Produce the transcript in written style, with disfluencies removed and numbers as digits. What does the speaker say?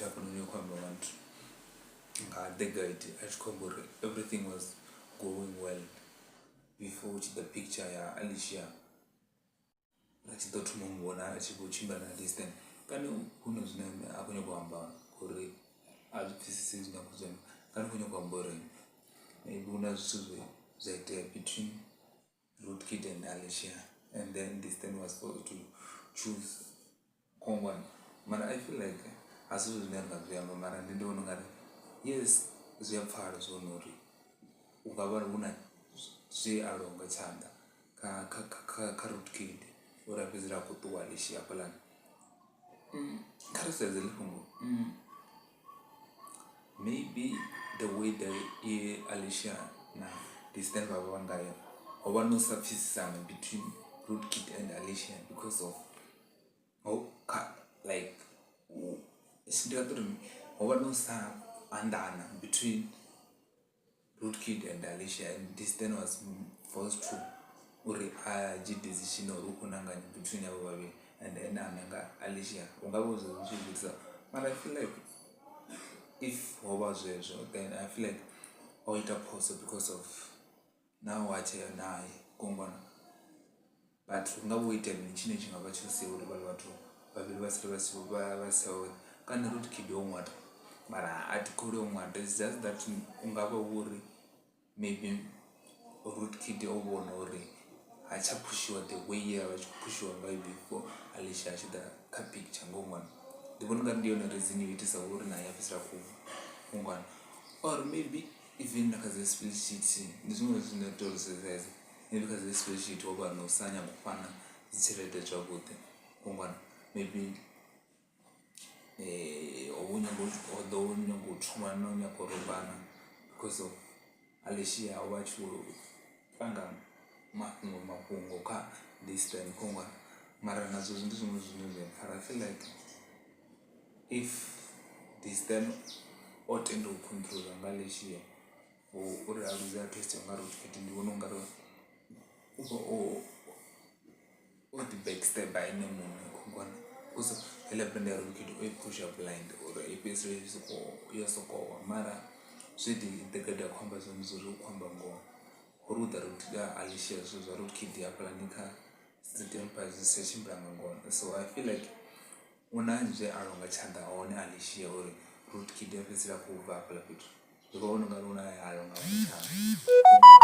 moment happened the guide everything was going well before the picture ya Alicia achidoti mumboona achigochimba nadistant kani kuno zvine akunya kuhamba kuri azvipfisisi zvina kuzvena kani kunya kuhamba uri maybe una zvithu zvaitika between Rootkid and Alicia, and then Distant was supposed to choose Kongwan. But I feel like as soon as Mara don't know, yes, they are far as only Ugabana say along a chanda, Rootkid, or a visitor to Alicia Palan. Says a little maybe the way that Alicia now Distant by one guy. Or one no surface between Rootkid and Alicia because of or one no andana between Rootkid and Alicia, and this then was forced to uri decision or rukunanga between everybody and then Alicia. But I feel like if was then I feel like it possible because of now wache naye kungona but ungaboita nchine chingaba chose uri balwatu babili basiri kana Rootkid omwata mara atikuri omwata. It's just that ungaba uri maybe Rootkid obona uri achapushiwa the way yavachipushiwa ngai before Alicia achida ka picture ngongwana ndibona ngati ndiyo reason yoitisa uri naye afisira kungwana or maybe even like a split sheet, this one is not all says because this split sheet over no sanya kupana zitsirete chabote kungwana maybe although nyango chuma no nyakorobana because of Alicia wachu panga mapungo ka this time kungwana mara nazo ndizo I feel like if this time otendo control Alicia or aluza test ngaro Rootkid ndiwona ngaro o the back step by no kungwana also elapenda Rootkid o push up blind or a piece yesoko mara swedi the kwamba zomzuru kwamba ngo horuda Rootkid Alicia so Rootkid ya planika sitempa zisechimbranga ngona. So I feel like unanje alonga chanda one Alicia or Rootkid yafisira kuva pala pitu because unonga alonga chanda